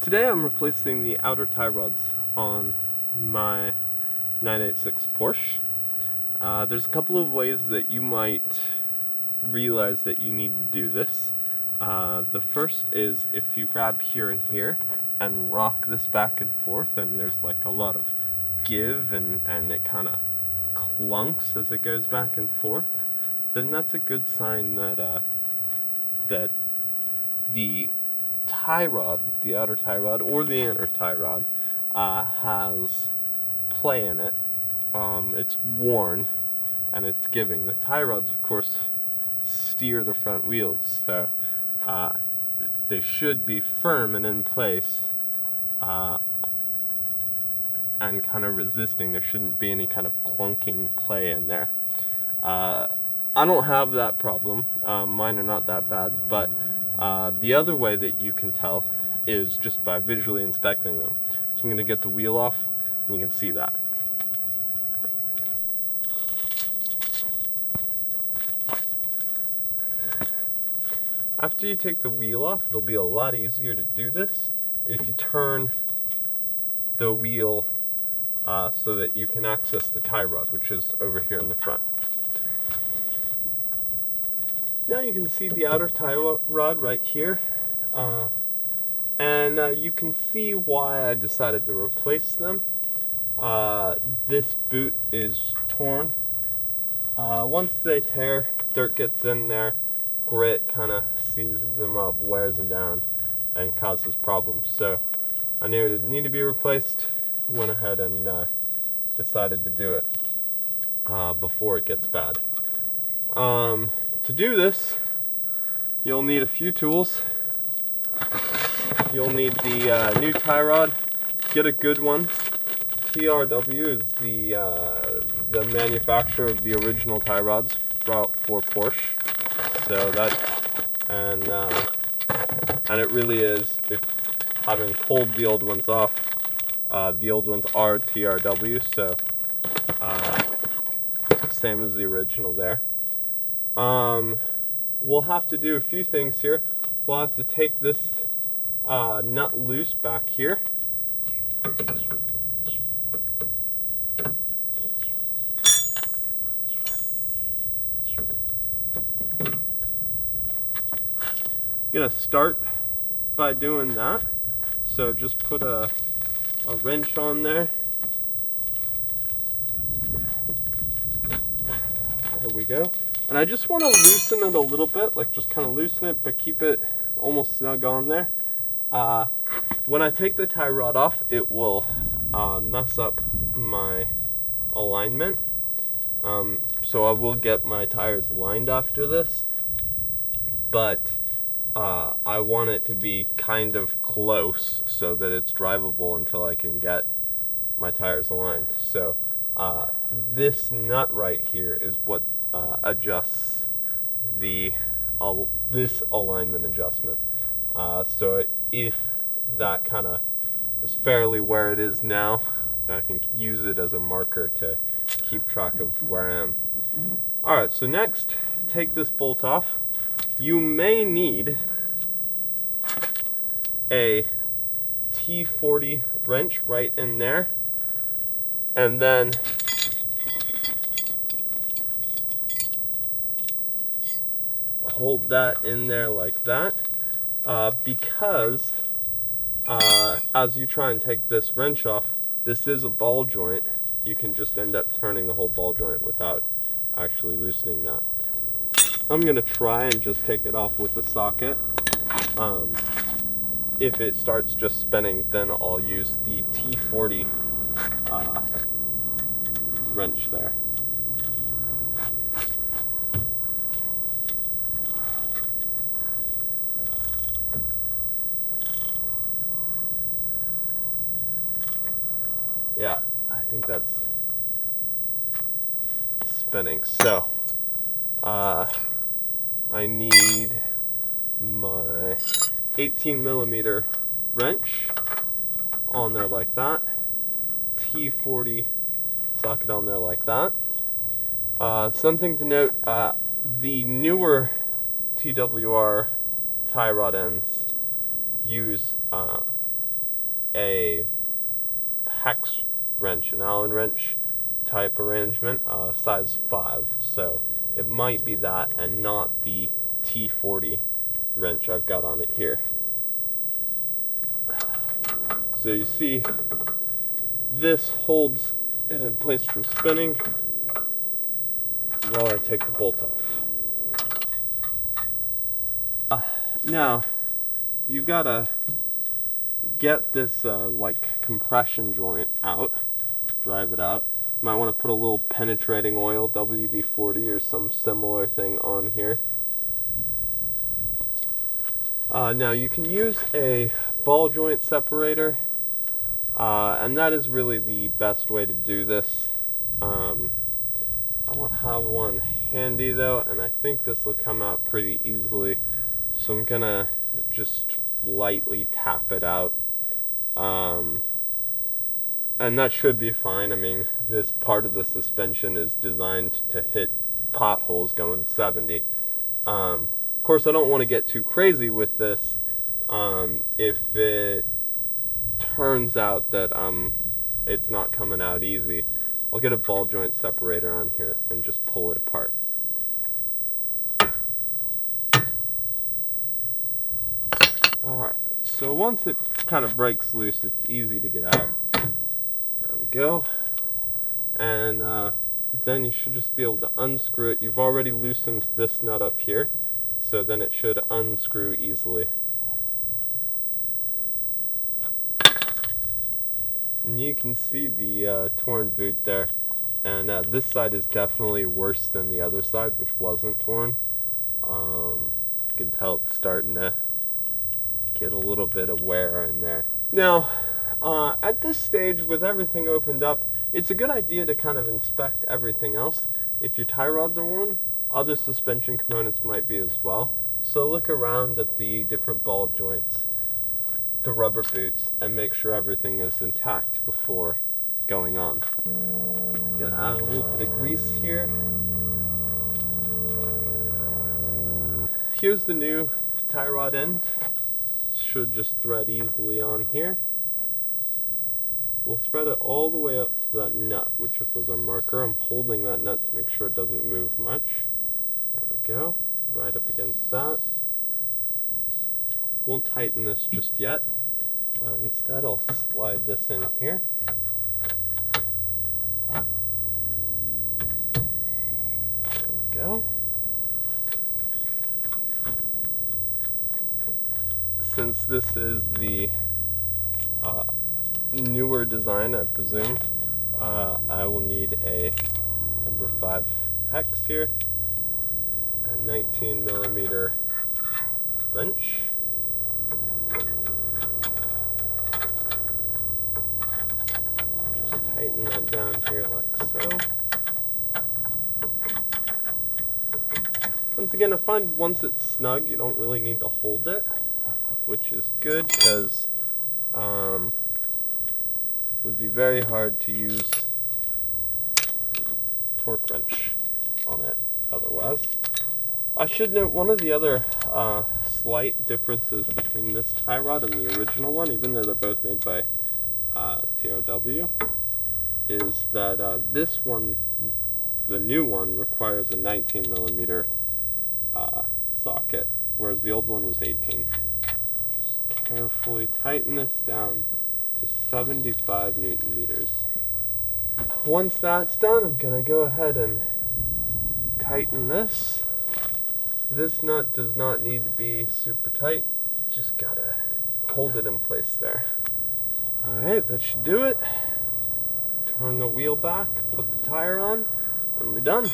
Today I'm replacing the outer tie rods on my 986 Porsche. There's a couple of ways that you might realize that you need to do this. The first is if you grab here and here and rock this back and forth, and there's like a lot of give and it kind of clunks as it goes back and forth, then that's a good sign that that the tie rod, the outer tie rod or the inner tie rod, has play in it. It's worn and it's giving. The tie rods, of course, steer the front wheels, so they should be firm and in place and kind of resisting. There shouldn't be any kind of clunking play in there. I don't have that problem. Mine are not that bad, but the other way that you can tell is just by visually inspecting them. So I'm going to get the wheel off and you can see that. After you take the wheel off, it'll be a lot easier to do this if you turn the wheel so that you can access the tie rod, which is over here in the front. Now you can see the outer tie rod right here, and you can see why I decided to replace them. This boot is torn. Once they tear, dirt gets in there, grit kind of seizes them up, wears them down, and causes problems. So I knew it would need to be replaced, went ahead and decided to do it before it gets bad. To do this, you'll need a few tools. You'll need the new tie rod. Get a good one. TRW is the manufacturer of the original tie rods for Porsche. So that, and it really is, if having pulled the old ones off, the old ones are TRW, so same as the original there. We'll have to do a few things here. We'll have to take this nut loose back here. I'm gonna start by doing that. So just put a wrench on there. There we go. And I just want to loosen it a little bit, like just kind of loosen it, but keep it almost snug on there. When I take the tie rod off, it will mess up my alignment. So I will get my tires aligned after this, but I want it to be kind of close so that it's drivable until I can get my tires aligned. So this nut right here is what adjusts this alignment adjustment. So if that kind of is fairly where it is now, I can use it as a marker to keep track of where I am. Alright, so next, take this bolt off. You may need a T40 wrench right in there, and then hold that in there like that, because as you try and take this wrench off, this is a ball joint. You can just end up turning the whole ball joint without actually loosening that. I'm gonna try and just take it off with the socket. If it starts just spinning, then I'll use the T40 wrench there. Yeah, I think that's spinning. So, I need my 18mm wrench on there like that. T40 socket on there like that. Something to note, the newer TWR tie rod ends use a hex wrench, an Allen wrench type arrangement, size 5. So it might be that and not the T40 wrench I've got on it here. So you see, this holds it in place from spinning while I take the bolt off. Now, you've got to get this like compression joint out, drive it out. Might want to put a little penetrating oil, WD-40 or some similar thing on here. Now you can use a ball joint separator, and that is really the best way to do this. I don't have one handy though, and I think this will come out pretty easily, so I'm gonna just lightly tap it out, and that should be fine. I mean, this part of the suspension is designed to hit potholes going 70. Of course, I don't want to get too crazy with this. If it turns out that it's not coming out easy, I'll get a ball joint separator on here and just pull it apart. Alright, so once it kind of breaks loose, it's easy to get out. There we go. And then you should just be able to unscrew it. You've already loosened this nut up here, so then it should unscrew easily. And you can see the torn boot there, and this side is definitely worse than the other side, which wasn't torn. You can tell it's starting to get a little bit of wear in there. Now, at this stage, with everything opened up, it's a good idea to kind of inspect everything else. If your tie rods are worn, other suspension components might be as well. So look around at the different ball joints, the rubber boots, and make sure everything is intact before going on. Gonna add a little bit of grease here. Here's the new tie rod end. Should just thread easily on here. We'll thread it all the way up to that nut, which was our marker. I'm holding that nut to make sure it doesn't move much. There we go, right up against that. Won't tighten this just yet. Instead, I'll slide this in here. There we go. Since this is the newer design, I presume, I will need a number 5 hex here, a 19mm wrench, just tighten that down here like so. Once again, I find once it's snug, you don't really need to hold it, which is good, because it would be very hard to use torque wrench on it otherwise. I should note one of the other slight differences between this tie rod and the original one, even though they're both made by TRW, is that this one, the new one, requires a 19mm socket, whereas the old one was 18. Just carefully tighten this down to 75 Newton meters. Once that's done, I'm gonna go ahead and tighten this. This nut does not need to be super tight, just gotta hold it in place there. Alright, that should do it. Turn the wheel back, put the tire on, and we're done.